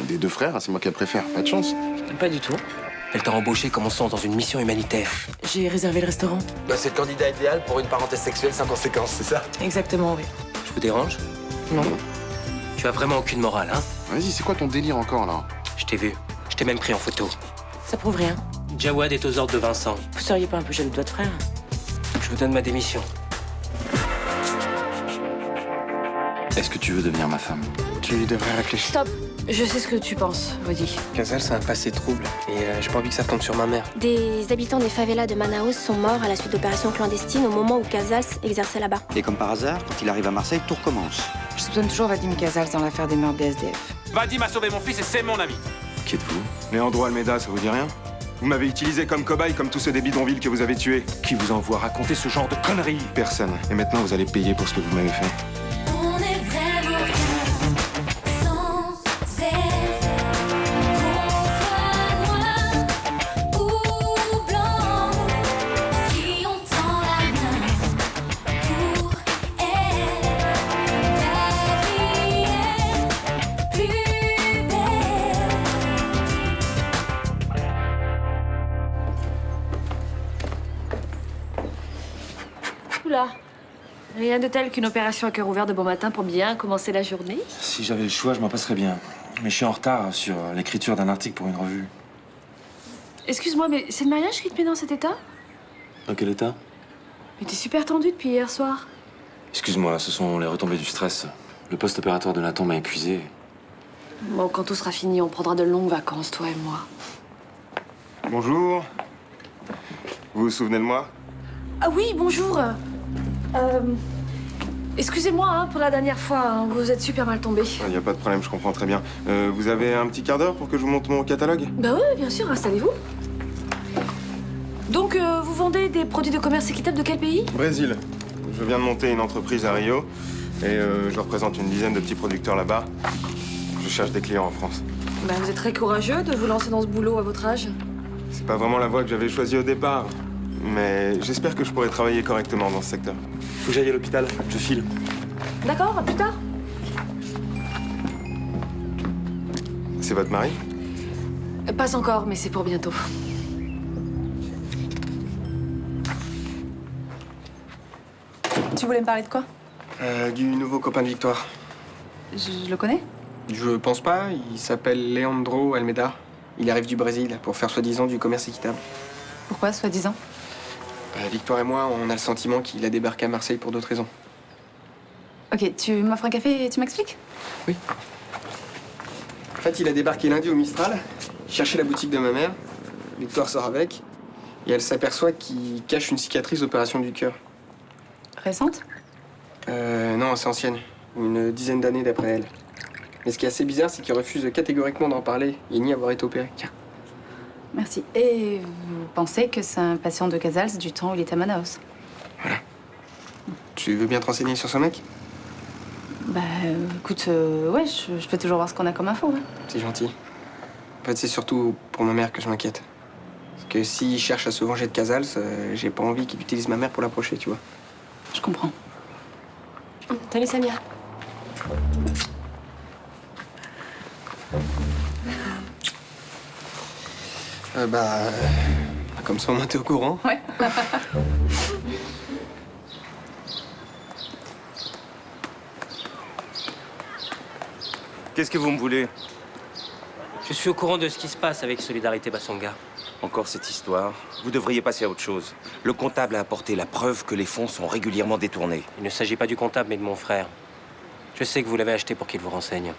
des deux frères, c'est moi qu'elle préfère. Pas de chance. Pas du tout. Elle t'a embauché comme on sent dans une mission humanitaire. J'ai réservé le restaurant. Bah, c'est le candidat idéal pour une parenthèse sexuelle sans conséquence, c'est ça? Exactement, oui. Je vous dérange? Non. Tu as vraiment aucune morale, hein? Vas-y, c'est quoi ton délire encore, là? Je t'ai vu. Je t'ai même pris en photo. Ça prouve rien. Jawad est aux ordres de Vincent. Vous seriez pas un peu jaloux de votre frère? Je vous donne ma démission. Est-ce que tu veux devenir ma femme? Tu devrais réfléchir. Stop. Je sais ce que tu penses, Wadi. Casal, c'est un passé trouble. Et j'ai pas envie que ça tombe sur ma mère. Des habitants des favelas de Manaus sont morts à la suite d'opérations clandestines au moment où Casals exerçait là-bas. Et comme par hasard, quand il arrive à Marseille, tout recommence. Je soupçonne toujours Vadim Casals dans l'affaire des meurtres des SDF. Vadim a sauvé mon fils et c'est mon ami. Qui êtes-vous? Leandro Almeida, ça vous dit rien? Vous m'avez utilisé comme cobaye, comme tous ceux des bidonvilles que vous avez tués. Qui vous envoie raconter ce genre de conneries? Personne. Et maintenant, vous allez payer pour ce que vous m'avez fait. On est vraiment sans cesse. Qu'on soit noir ou blanc, si on tend la main pour elle, la vie est plus belle. Oula. Rien de tel qu'une opération à cœur ouvert de bon matin pour bien commencer la journée. Si j'avais le choix, je m'en passerais bien. Mais je suis en retard sur l'écriture d'un article pour une revue. Excuse-moi, mais c'est le mariage qui te met dans cet état? Dans quel état? Mais t'es super tendu depuis hier soir. Excuse-moi, ce sont les retombées du stress. Le post-opératoire de Nathan m'a épuisé. Bon, quand tout sera fini, on prendra de longues vacances, toi et moi. Bonjour. Vous vous souvenez de moi? Ah oui, bonjour. Excusez-moi hein, pour la dernière fois, hein, vous êtes super mal tombé. Il n'y a pas de problème, je comprends très bien. Vous avez un petit quart d'heure pour que je vous montre mon catalogue? Bah oui, bien sûr, installez-vous. Donc, vous vendez des produits de commerce équitable de quel pays? Brésil. Je viens de monter une entreprise à Rio et je représente une dizaine de petits producteurs là-bas. Je cherche des clients en France. Bah, vous êtes très courageux de vous lancer dans ce boulot à votre âge. C'est pas vraiment la voie que j'avais choisie au départ, mais j'espère que je pourrai travailler correctement dans ce secteur. Faut que j'aille à l'hôpital, je file. D'accord, à plus tard. C'est votre mari? Pas encore, mais c'est pour bientôt. Tu voulais me parler de quoi? Du nouveau copain de Victoire. Je le connais? Je pense pas, il s'appelle Leandro Almeida. Il arrive du Brésil pour faire soi-disant du commerce équitable. Pourquoi, soi-disant? Victoire et moi, on a le sentiment qu'il a débarqué à Marseille pour d'autres raisons. Ok, tu m'offres un café et tu m'expliques? Oui. En fait, il a débarqué lundi au Mistral, chercher la boutique de ma mère. Victoire sort avec, et elle s'aperçoit qu'il cache une cicatrice d'opération du cœur. Récente? Non, c'est ancienne. Une dizaine d'années d'après elle. Mais ce qui est assez bizarre, c'est qu'il refuse catégoriquement d'en parler et ni avoir été opéré. Tiens. Merci. Et vous pensez que c'est un patient de Casals du temps où il était à Manaus? Voilà. Tu veux bien te renseigner sur ce mec? Bah, écoute, ouais, je peux toujours voir ce qu'on a comme info, ouais. C'est gentil. En fait, c'est surtout pour ma mère que je m'inquiète. Parce que s'il cherche à se venger de Casals, j'ai pas envie qu'il utilise ma mère pour l'approcher, tu vois. Je comprends. Salut Samia. Comme ça, au moins t'es au courant. Ouais. Qu'est-ce que vous me voulez? Je suis au courant de ce qui se passe avec Solidarité Bassonga. Encore cette histoire. Vous devriez passer à autre chose. Le comptable a apporté la preuve que les fonds sont régulièrement détournés. Il ne s'agit pas du comptable, mais de mon frère. Je sais que vous l'avez acheté pour qu'il vous renseigne.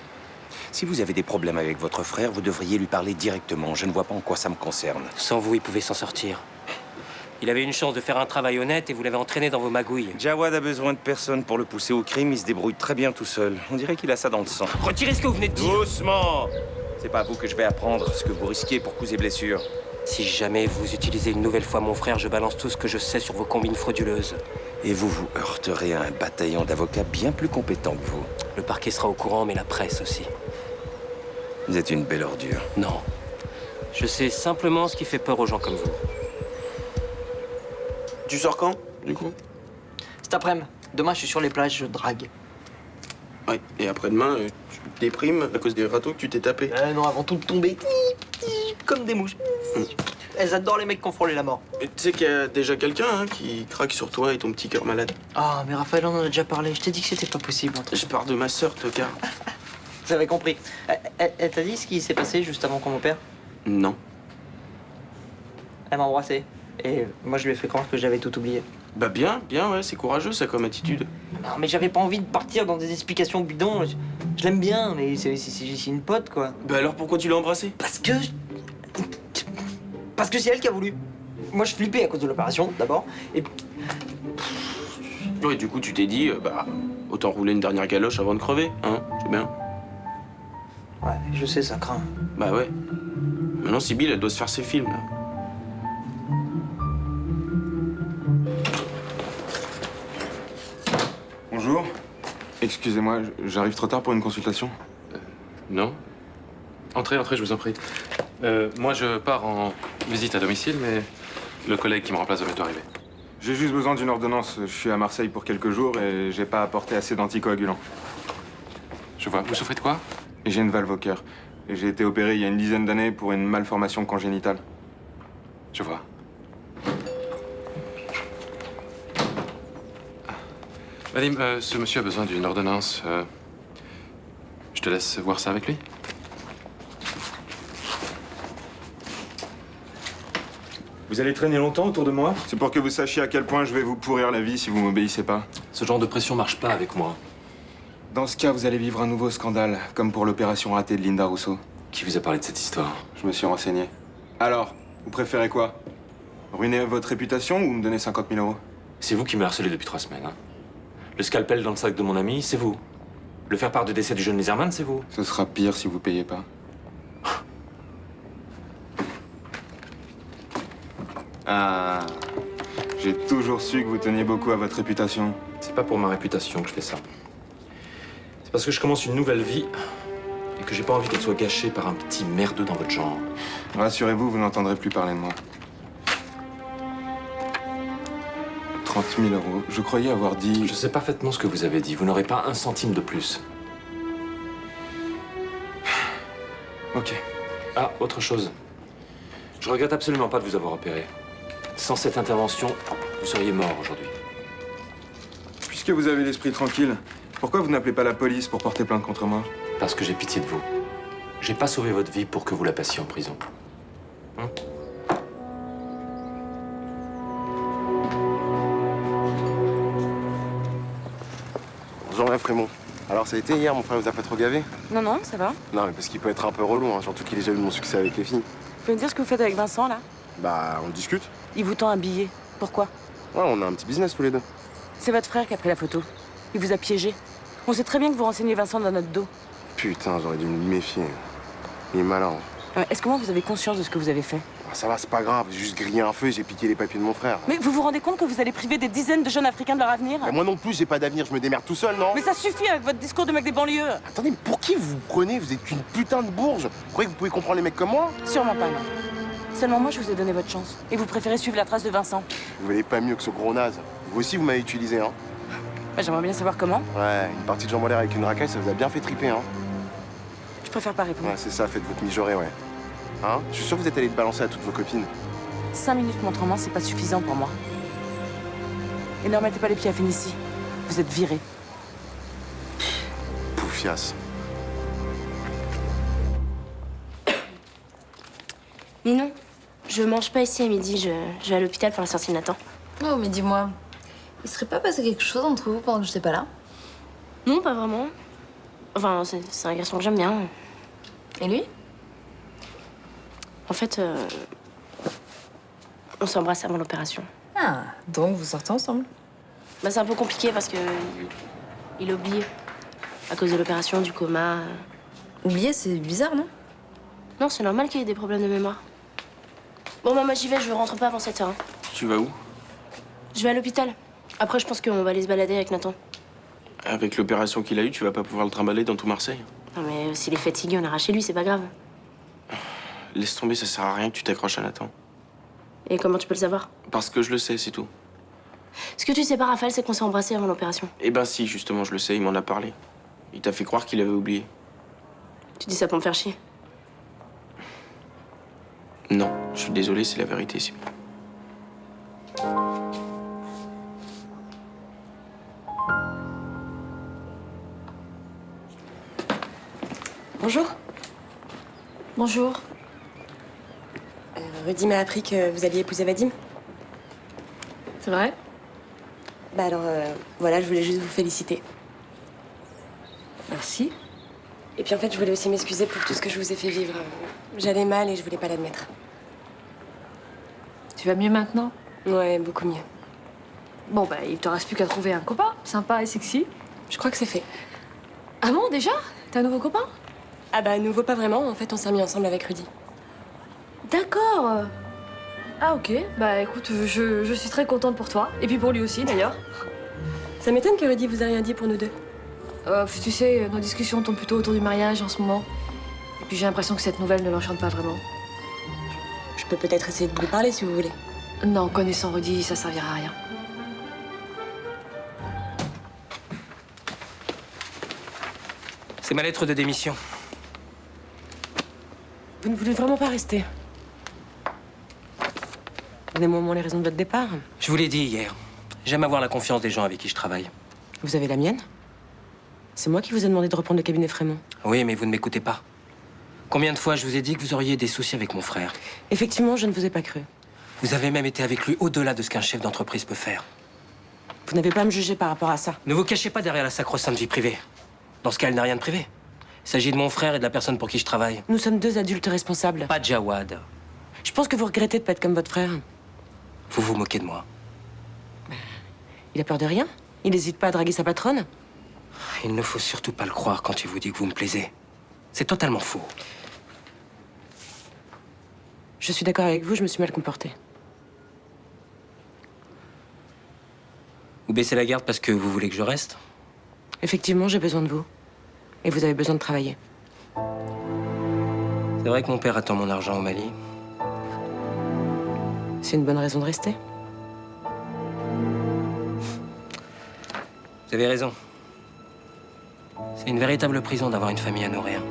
Si vous avez des problèmes avec votre frère, vous devriez lui parler directement. Je ne vois pas en quoi ça me concerne. Sans vous, il pouvait s'en sortir. Il avait une chance de faire un travail honnête et vous l'avez entraîné dans vos magouilles. Jawad a besoin de personne pour le pousser au crime. Il se débrouille très bien tout seul. On dirait qu'il a ça dans le sang. Retirez ce que vous venez de dire. Doucement! C'est pas à vous que je vais apprendre ce que vous risquez pour causer blessure. Si jamais vous utilisez une nouvelle fois mon frère, je balance tout ce que je sais sur vos combines frauduleuses. Et vous vous heurterez à un bataillon d'avocats bien plus compétents que vous. Le parquet sera au courant, mais la presse aussi. Vous êtes une belle ordure. Non. Je sais simplement ce qui fait peur aux gens comme vous. Tu sors quand, du coup? Cet après-midi. Demain, je suis sur les plages, je drague. Ouais, et après-demain, tu te déprimes à cause des râteaux que tu t'es tapé. Non, avant tout de tomber, comme des mouches. Elles adorent les mecs qui ont frôlé la mort. Et tu sais qu'il y a déjà quelqu'un qui craque sur toi et ton petit cœur malade. Ah, mais Raphaël, on en a déjà parlé. Je t'ai dit que c'était pas possible. Je parle de ma sœur, tocard. J'avais compris. Elle t'a dit ce qui s'est passé juste avant qu'on m'opère? Non. Elle m'a embrassé. Et moi, je lui ai fait croire que j'avais tout oublié. Bah bien, ouais, c'est courageux ça comme attitude. Non, mais j'avais pas envie de partir dans des explications bidons. Je l'aime bien, mais c'est une pote, quoi. Bah alors pourquoi tu l'as embrassée? Parce que c'est elle qui a voulu. Moi, je flippais à cause de l'opération, d'abord. Et Ouais, du coup, tu t'es dit, bah, autant rouler une dernière galoche avant de crever, hein? C'est bien. ouais, je sais, ça craint. Bah ouais. Maintenant, Sibylle, elle doit se faire ses films, là. Bonjour. Excusez-moi, j'arrive trop tard pour une consultation. Non. Entrez, je vous en prie. Moi, je pars en visite à domicile, mais le collègue qui me remplace va bientôt arriver. J'ai juste besoin d'une ordonnance. Je suis à Marseille pour quelques jours et j'ai pas apporté assez d'anticoagulants. Je vois. Vous souffrez de quoi? J'ai une valve au cœur. Et j'ai été opéré il y a une dizaine d'années pour une malformation congénitale. Je vois. Vadim, ce monsieur a besoin d'une ordonnance. Je te laisse voir ça avec lui. Vous allez traîner longtemps autour de moi? C'est pour que vous sachiez à quel point je vais vous pourrir la vie si vous m'obéissez pas. Ce genre de pression marche pas avec moi. Dans ce cas, vous allez vivre un nouveau scandale, comme pour l'opération ratée de Linda Rousseau. Qui vous a parlé de cette histoire? Je me suis renseigné. Alors, vous préférez quoi? Ruiner votre réputation ou me donner 50 000 €? C'est vous qui me harcelez depuis 3 semaines. Hein. Le scalpel dans le sac de mon ami, c'est vous. Le faire part du décès du jeune Liserman, c'est vous. Ce sera pire si vous payez pas. Ah, j'ai toujours su que vous teniez beaucoup à votre réputation. C'est pas pour ma réputation que je fais ça. C'est parce que je commence une nouvelle vie et que j'ai pas envie qu'elle soit gâchée par un petit merdeux dans votre genre. Rassurez-vous, vous n'entendrez plus parler de moi. 30 000 €. Je croyais avoir dit... Je sais parfaitement ce que vous avez dit. Vous n'aurez pas un centime de plus. Ok. Ah, autre chose. Je regrette absolument pas de vous avoir opéré. Sans cette intervention, vous seriez mort aujourd'hui. Puisque vous avez l'esprit tranquille, pourquoi vous n'appelez pas la police pour porter plainte contre moi? Parce que j'ai pitié de vous. J'ai pas sauvé votre vie pour que vous la passiez en prison. Hein? Bonjour, Frémont. Alors, ça a été hier, mon frère vous a pas trop gavé? Non, ça va. Non, mais parce qu'il peut être un peu relou, hein, surtout qu'il a déjà eu mon succès avec les filles. Vous pouvez me dire ce que vous faites avec Vincent, là? Bah, on discute. Il vous tend un billet. Pourquoi? Ouais, on a un petit business tous les deux. C'est votre frère qui a pris la photo. Il vous a piégé. On sait très bien que vous renseignez Vincent dans notre dos. Putain, j'aurais dû me méfier. Il est malin. Est-ce que moi, vous avez conscience de ce que vous avez fait? Ah, ça va, c'est pas grave. J'ai juste grillé un feu et j'ai piqué les papiers de mon frère. Mais vous vous rendez compte que vous allez priver des dizaines de jeunes Africains de leur avenir? Mais moi non plus, j'ai pas d'avenir. Je me démerde tout seul, non? Mais ça suffit avec votre discours de mec des banlieues. Attendez, mais pour qui vous vous prenez? Vous êtes qu'une putain de bourge. Vous croyez que vous pouvez comprendre les mecs comme moi? Sûrement pas, non. Seulement moi, je vous ai donné votre chance. Et vous préférez suivre la trace de Vincent. Vous valez pas mieux que ce gros naze. Vous aussi, vous m'avez utilisé, hein? Bah, j'aimerais bien savoir comment. Ouais, une partie de jambes en l'air avec une racaille, ça vous a bien fait triper, hein? Je préfère pas répondre. Ouais, c'est ça, faites votre mijaurée, ouais. Hein? Je suis sûr que vous êtes allé te balancer à toutes vos copines. 5 minutes montrement, c'est pas suffisant pour moi. Et ne remettez pas les pieds à Fénicie. Vous êtes viré. Poufias. Ninon, je mange pas ici à midi. Je vais à l'hôpital pour la sortie de Nathan. Oh, mais dis-moi, il serait pas passé quelque chose entre vous pendant que j'étais pas là? Non, pas vraiment. Enfin, c'est un garçon que j'aime bien. Et lui? En fait, on s'embrasse avant l'opération. Ah, donc vous sortez ensemble? Bah, c'est un peu compliqué parce que il a oublié. À cause de l'opération, du coma. Oublier, c'est bizarre, non? Non, c'est normal qu'il y ait des problèmes de mémoire. Bon, maman, j'y vais, je rentre pas avant 7 h. Tu vas où? Je vais à l'hôpital. Après, je pense qu'on va aller se balader avec Nathan. Avec l'opération qu'il a eue, tu vas pas pouvoir le trimballer dans tout Marseille. Non, mais s'il est fatigué, on ira chez lui, c'est pas grave. Laisse tomber, ça sert à rien que tu t'accroches à Nathan. Et comment tu peux le savoir? Parce que je le sais, c'est tout. Ce que tu sais pas, Raphaël, c'est qu'on s'est embrassés avant l'opération. Eh ben si, justement, je le sais, il m'en a parlé. Il t'a fait croire qu'il avait oublié. Tu dis ça pour me faire chier. Non, je suis désolé, c'est la vérité, Sibylle. Bonjour. Bonjour. Rudy m'a appris que vous alliez épouser Vadim. C'est vrai? Bah alors, voilà, je voulais juste vous féliciter. Merci. Et puis en fait, je voulais aussi m'excuser pour tout ce que je vous ai fait vivre. J'allais mal et je voulais pas l'admettre. Tu vas mieux maintenant? Ouais, beaucoup mieux. Bon, bah, il te reste plus qu'à trouver un copain, sympa et sexy. Je crois que c'est fait. Ah bon, déjà? T'as un nouveau copain? Ah bah, nouveau pas vraiment. En fait, on s'est mis ensemble avec Rudy. D'accord. Ah ok, bah écoute, je suis très contente pour toi. Et puis pour lui aussi, d'ailleurs. Ça m'étonne que Rudy vous ait rien dit pour nous deux. Tu sais, nos discussions tournent plutôt autour du mariage en ce moment. Et puis j'ai l'impression que cette nouvelle ne l'enchante pas vraiment. Je peux peut-être essayer de vous parler si vous voulez. Non, connaissant Rudy, ça servira à rien. C'est ma lettre de démission. Vous ne voulez vraiment pas rester? Donnez-moi au moins les raisons de votre départ. Je vous l'ai dit hier. J'aime avoir la confiance des gens avec qui je travaille. Vous avez la mienne? C'est moi qui vous ai demandé de reprendre le cabinet Frémont. Oui, mais vous ne m'écoutez pas. Combien de fois je vous ai dit que vous auriez des soucis avec mon frère? Effectivement, je ne vous ai pas cru. Vous avez même été avec lui au-delà de ce qu'un chef d'entreprise peut faire. Vous n'avez pas à me juger par rapport à ça. Ne vous cachez pas derrière la sacro-sainte vie privée. Dans ce cas, elle n'a rien de privé. Il s'agit de mon frère et de la personne pour qui je travaille. Nous sommes deux adultes responsables. Pas Jawad. Je pense que vous regrettez de pas être comme votre frère. Vous vous moquez de moi. Il a peur de rien? Il n'hésite pas à draguer sa patronne? Il ne faut surtout pas le croire quand il vous dit que vous me plaisez. C'est totalement faux. Je suis d'accord avec vous, je me suis mal comportée. Vous baissez la garde parce que vous voulez que je reste? Effectivement, j'ai besoin de vous. Et vous avez besoin de travailler. C'est vrai que mon père attend mon argent au Mali. C'est une bonne raison de rester. Vous avez raison. C'est une véritable prison d'avoir une famille à nourrir.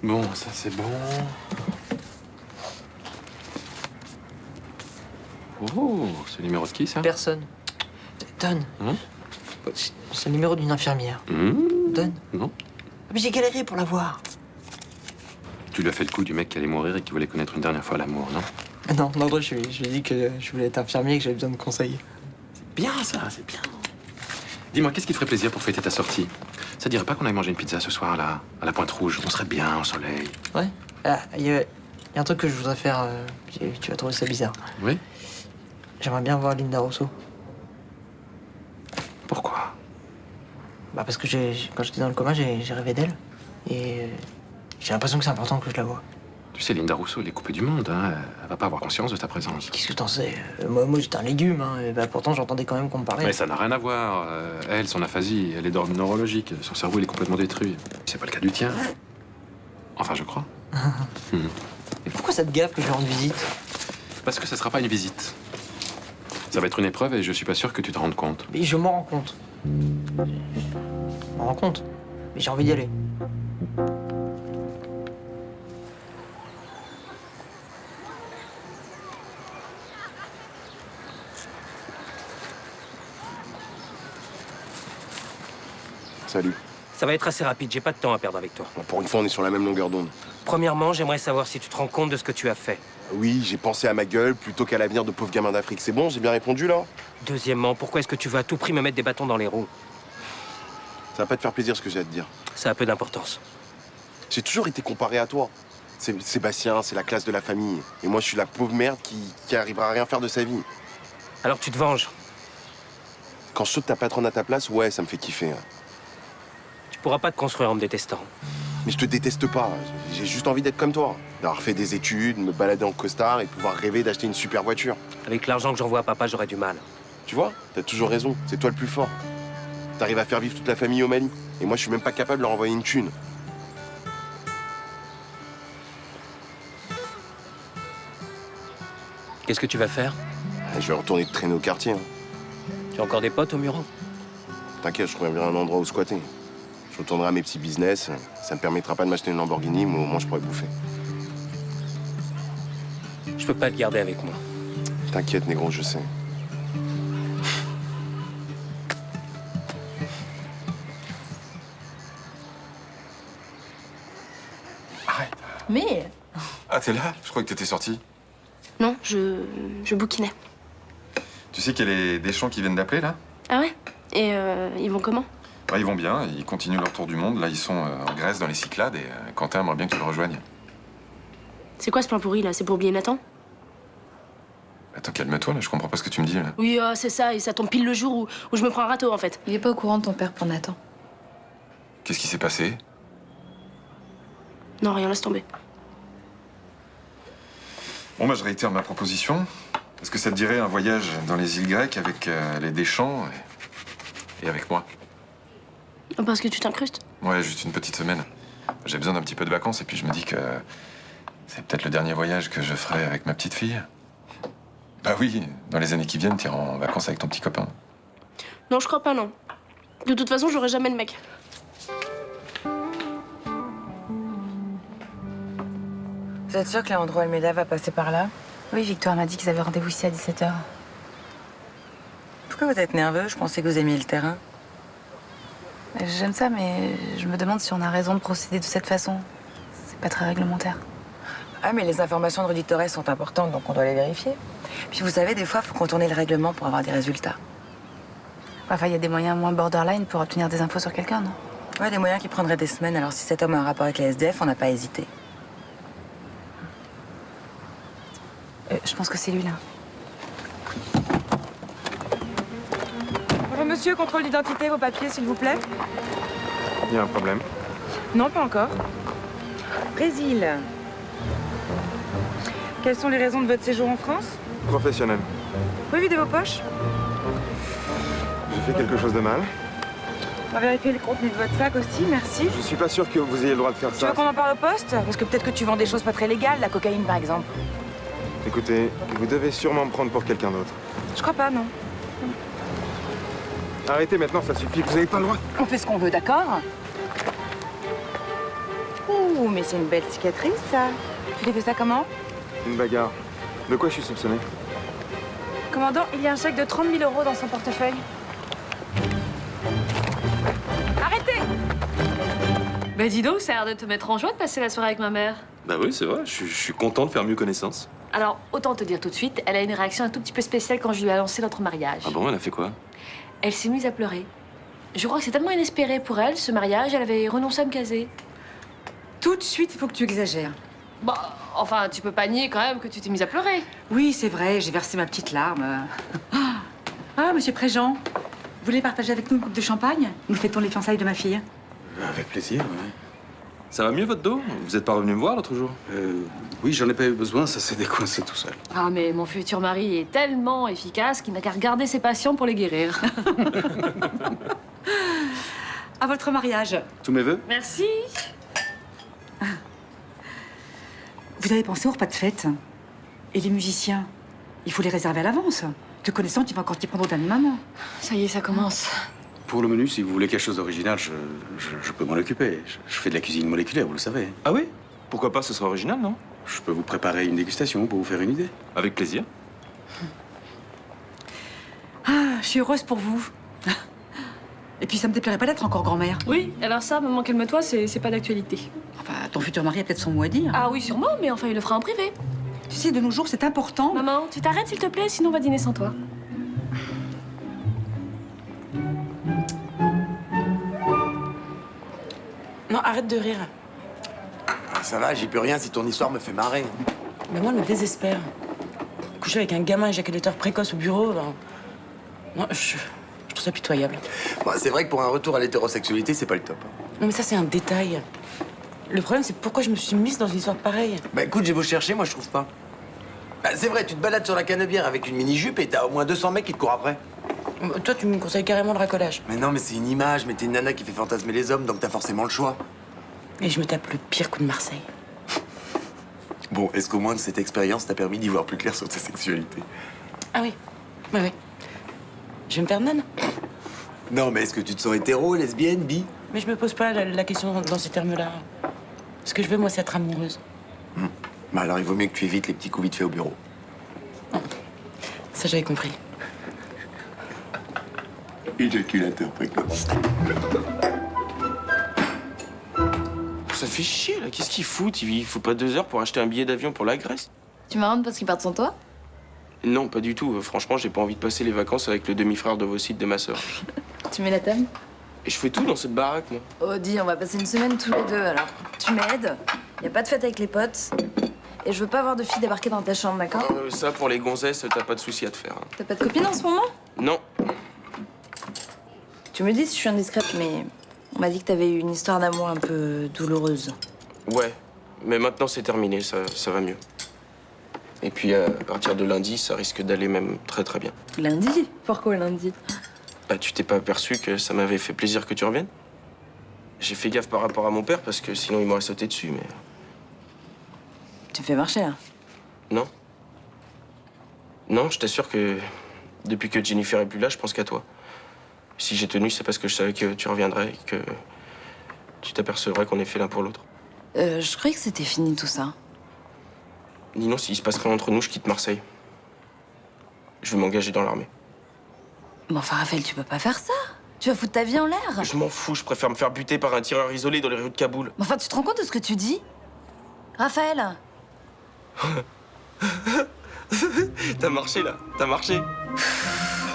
Bon, ça c'est bon. Oh, c'est le numéro de qui, ça? Personne. Donne. C'est le numéro d'une infirmière. Donne. Non. Mais j'ai galéré pour l'avoir. Tu lui as fait le coup du mec qui allait mourir et qui voulait connaître une dernière fois l'amour, non? Non, je lui ai dit que je voulais être infirmier et que j'avais besoin de conseils. Bien, ça, c'est bien. Dis-moi, qu'est-ce qui te ferait plaisir pour fêter ta sortie? Ça dirait pas qu'on aille manger une pizza ce soir, là, à la Pointe Rouge? On serait bien au soleil. Ouais. Il y a un truc que je voudrais faire. Tu vas trouver ça bizarre. Oui? J'aimerais bien voir Linda Rousseau. Pourquoi? Bah parce que quand j'étais dans le coma, j'ai rêvé d'elle. Et j'ai l'impression que c'est important que je la voie. Tu sais, Linda Rousseau, elle est coupée du monde, hein. Elle va pas avoir conscience de ta présence. Qu'est-ce que t'en sais? Moi j'étais un légume, hein. Et bah, pourtant, j'entendais quand même qu'on me parlait. Mais ça n'a rien à voir. Elle, son aphasie, elle est d'ordre neurologique. Son cerveau, il est complètement détruit. C'est pas le cas du tien. Enfin, je crois. Et pourquoi ça te gaffe que je lui rende visite? Parce que ça sera pas une visite. Ça va être une épreuve et je suis pas sûr que tu te rendes compte. Mais je m'en rends compte. Je m'en rends compte. Mais j'ai envie d'y aller. Salut. Ça va être assez rapide, j'ai pas de temps à perdre avec toi. Bon, pour une fois, on est sur la même longueur d'onde. Premièrement, j'aimerais savoir si tu te rends compte de ce que tu as fait. Oui, j'ai pensé à ma gueule plutôt qu'à l'avenir de pauvres gamins d'Afrique. C'est bon, j'ai bien répondu, là? Deuxièmement, pourquoi est-ce que tu veux à tout prix me mettre des bâtons dans les roues? Ça va pas te faire plaisir, ce que j'ai à te dire. Ça a peu d'importance. J'ai toujours été comparé à toi. Sébastien, c'est la classe de la famille. Et moi, je suis la pauvre merde qui arrivera à rien faire de sa vie. Alors tu te venges? Quand je saute ta patronne à ta place, ouais, ça me fait kiffer. Hein. Tu pourras pas te construire en me détestant. Mais je te déteste pas. J'ai juste envie d'être comme toi. D'avoir fait des études, me balader en costard et pouvoir rêver d'acheter une super voiture. Avec l'argent que j'envoie à papa, j'aurais du mal. Tu vois, t'as toujours raison. C'est toi le plus fort. T'arrives à faire vivre toute la famille au Mali. Et moi, je suis même pas capable de leur envoyer une thune. Qu'est-ce que tu vas faire? Et je vais retourner te traîner au quartier. Hein. Tu as encore des potes au Mureau? T'inquiète, je trouverai bien un endroit où squatter. Je retournerai à mes petits business. Ça me permettra pas de m'acheter une Lamborghini, mais au moins je pourrais bouffer. Je peux pas te garder avec moi. T'inquiète, négro, je sais. Arrête. Mais Ah, t'es là? Je crois que t'étais sorti. Non, je bouquinais. Tu sais qu'il y a les Deschamps qui viennent d'appeler, là? Ah ouais? Et ils vont comment? Ils vont bien, ils continuent leur tour du monde. Là, ils sont en Grèce, dans les Cyclades, et Quentin aimerait bien que tu le rejoignes. C'est quoi ce plan pourri, là? C'est pour oublier Nathan? Attends, calme-toi, là, je comprends pas ce que tu me dis, là. Oui, c'est ça, et ça tombe pile le jour où je me prends un râteau, en fait. il est pas au courant de ton père pour Nathan. Qu'est-ce qui s'est passé? Non, rien, laisse tomber. Bon, bah, je réitère ma proposition. Est-ce que ça te dirait un voyage dans les îles grecques avec les Deschamps et avec moi? Parce que tu t'incrustes? Ouais, juste une petite semaine. J'ai besoin d'un petit peu de vacances et puis je me dis que c'est peut-être le dernier voyage que je ferai avec ma petite fille. Bah oui, dans les années qui viennent, t'iras en vacances avec ton petit copain. Non, je crois pas, non. De toute façon, j'aurai jamais de mec. Vous êtes sûr que Leandro Almeida va passer par là? Oui, Victoire m'a dit qu'ils avaient rendez-vous ici à 17h. Pourquoi vous êtes nerveux? Je pensais que vous aimiez le terrain. J'aime ça, mais je me demande si on a raison de procéder de cette façon. C'est pas très réglementaire. Ah, mais les informations de Rudy Torres sont importantes, donc on doit les vérifier. Puis vous savez, des fois, il faut contourner le règlement pour avoir des résultats. Enfin, il y a des moyens moins borderline pour obtenir des infos sur quelqu'un, non? Ouais, des moyens qui prendraient des semaines. Alors si cet homme a un rapport avec les SDF, on n'a pas hésité. Je pense que c'est lui, là. Bonjour monsieur, contrôle d'identité, vos papiers s'il vous plaît. Il y a un problème? Non, pas encore. Brésil. Quelles sont les raisons de votre séjour en France? Professionnel. Vous pouvez vider vos poches? J'ai fait quelque chose de mal. On va vérifier le contenu de votre sac aussi, merci. Je suis pas sûr que vous ayez le droit de faire Tu ça. veux qu'on en parle au poste? Parce que peut-être que tu vends des choses pas très légales, la cocaïne par exemple. Écoutez, vous devez sûrement me prendre pour quelqu'un d'autre. Je crois pas, non. Arrêtez maintenant, ça suffit, vous avez pas le droit. On fait ce qu'on veut, d'accord? Ouh, mais c'est une belle cicatrice, ça. Tu t'es fait ça comment? Une bagarre. De quoi je suis soupçonné? Commandant, il y a un chèque de 30 000 € dans son portefeuille. Arrêtez! Bah dis donc, ça a l'air de te mettre en joie de passer la soirée avec ma mère. Bah oui, c'est vrai, je suis content de faire mieux connaissance. Alors, autant te dire tout de suite, elle a une réaction un tout petit peu spéciale quand je lui ai annoncé notre mariage. Ah bon, elle a fait quoi? Elle s'est mise à pleurer. Je crois que c'est tellement inespéré pour elle, ce mariage, elle avait renoncé à me caser. Tout de suite, il faut que tu exagères. Bah, enfin, tu peux pas nier quand même que tu t'es mise à pleurer. Oui, c'est vrai, j'ai versé ma petite larme. Ah, monsieur Préjean, vous voulez partager avec nous une coupe de champagne? Nous fêtons les fiançailles de ma fille. Avec plaisir, oui. Ça va mieux votre dos? Vous êtes pas revenu me voir l'autre jour? Oui, j'en ai pas eu besoin, ça s'est décoincé tout seul. Ah, mais mon futur mari est tellement efficace qu'il n'a qu'à regarder ses patients pour les guérir. À votre mariage. Tous mes vœux? Merci. Vous avez pensé au repas de fête? Et les musiciens? Il faut les réserver à l'avance. Te connaissant, tu vas encore t'y prendre au dernier moment. Ça y est, ça commence. Pour le menu, si vous voulez quelque chose d'original, je peux m'en occuper. Je fais de la cuisine moléculaire, vous le savez. Ah oui? Pourquoi pas, ce serait original, non? Je peux vous préparer une dégustation pour vous faire une idée. Avec plaisir. Ah, je suis heureuse pour vous. Et puis, ça me déplairait pas d'être encore grand-mère. Oui, alors ça, maman, calme-toi, c'est pas d'actualité. Enfin, ton futur mari a peut-être son mot à dire. Ah oui, sûrement, mais enfin, il le fera en privé. Tu sais, de nos jours, c'est important. Maman, tu t'arrêtes, s'il te plaît, sinon on va dîner sans toi. Non, arrête de rire. Ça va, j'y peux rien si ton histoire me fait marrer. Mais moi, elle me désespère. Coucher avec un gamin éjaculateur précoce au bureau, ben... Non, je trouve ça pitoyable. Bon, c'est vrai que pour un retour à l'hétérosexualité, c'est pas le top. Non, mais ça, c'est un détail. Le problème, c'est pourquoi je me suis mise dans une histoire pareille. Bah écoute, j'ai beau chercher, moi je trouve pas. Bah, c'est vrai, tu te balades sur la canebière avec une mini-jupe et t'as au moins 200 mecs qui te courent après. Toi, tu me conseilles carrément le racolage. Mais non, mais c'est une image, mais t'es une nana qui fait fantasmer les hommes, donc t'as forcément le choix. Et je me tape le pire coup de Marseille. Bon, est-ce qu'au moins cette expérience t'a permis d'y voir plus clair sur ta sexualité? Ah oui, oui. Je vais me faire nonne. Non, mais est-ce que tu te sens hétéro, lesbienne, bi? Mais je me pose pas la question dans ces termes-là. Ce que je veux, moi, c'est être amoureuse. Bah alors, il vaut mieux que tu évites les petits coups vite fait au bureau. Ça, j'avais compris. Éjaculateur précoce. Ça fait chier, là. Qu'est-ce qu'ils foutent? Il faut pas 2 heures pour acheter un billet d'avion pour la Grèce? Tu m'arranges parce qu'ils partent sans toi? Non, pas du tout. Franchement, j'ai pas envie de passer les vacances avec le demi-frère de vos sites de ma sœur. Tu mets la table? Et je fais tout dans cette baraque, moi. Oh, dis, on va passer une semaine tous les deux, alors. Tu m'aides, y a pas de fête avec les potes, et je veux pas avoir de filles débarquer dans ta chambre, d'accord? Ça, pour les gonzesses, t'as pas de souci à te faire. Hein. T'as pas de copine en ce moment? Non. Tu me dis si je suis indiscrète, mais on m'a dit que t'avais eu une histoire d'amour un peu douloureuse. Ouais. Mais maintenant, c'est terminé. Ça va mieux. Et puis, à partir de lundi, ça risque d'aller même très très bien. Lundi? Pourquoi lundi? Bah, tu t'es pas aperçu que ça m'avait fait plaisir que tu reviennes? J'ai fait gaffe par rapport à mon père, parce que sinon il m'aurait sauté dessus, mais... Tu me fais marcher, là? Non. Non, je t'assure que depuis que Jennifer est plus là, je pense qu'à toi. Si j'ai tenu, c'est parce que je savais que tu reviendrais et que tu t'apercevrais qu'on est fait l'un pour l'autre. Je croyais que c'était fini tout ça. Dis non, s'il se passe rien entre nous, je quitte Marseille. Je veux m'engager dans l'armée. Mais enfin, Raphaël, tu peux pas faire ça. Tu vas foutre ta vie en l'air. Je m'en fous, je préfère me faire buter par un tireur isolé dans les rues de Kaboul. Mais enfin, tu te rends compte de ce que tu dis? Raphaël? T'as marché, là. T'as marché.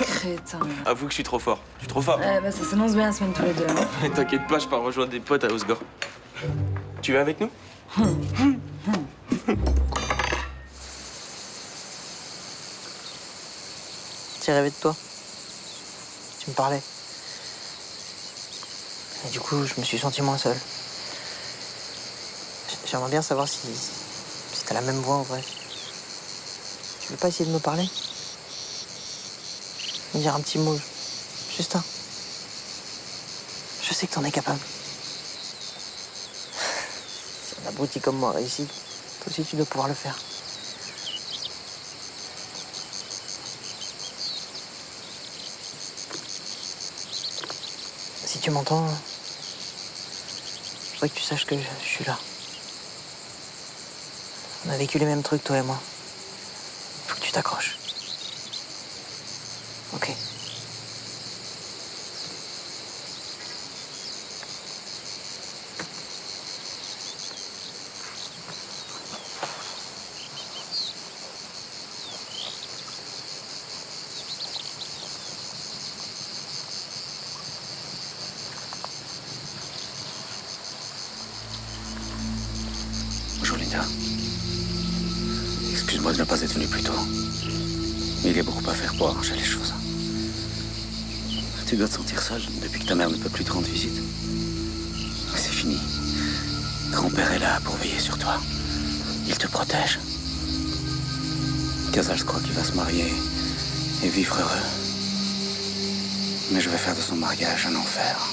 Crétin. Avoue que je suis trop fort. Je suis trop fort. Bah, ça s'annonce bien la semaine tous les deux. Hein. T'inquiète pas, je pars rejoindre des potes à Osgore. Tu viens avec nous? J'ai rêvé de toi. Tu me parlais. Et du coup, je me suis senti moins seul. J'aimerais bien savoir si t'as la même voix en vrai. Tu veux pas essayer de me parler? Me dire un petit mot. Juste un. Je sais que t'en es capable. Si un abruti comme moi réussit, toi aussi tu dois pouvoir le faire. Si tu m'entends, je voudrais que tu saches que je suis là. On a vécu les mêmes trucs, toi et moi. Faut que tu t'accroches. Ok. Bonjour Linda. Excuse-moi de ne pas être venu plus tôt. Mais il y a beaucoup à faire pour arranger les choses. Tu dois te sentir seule depuis que ta mère ne peut plus te rendre visite. C'est fini. Grand-père est là pour veiller sur toi. Il te protège. Casals croit qu'il va se marier et vivre heureux. Mais je vais faire de son mariage un enfer.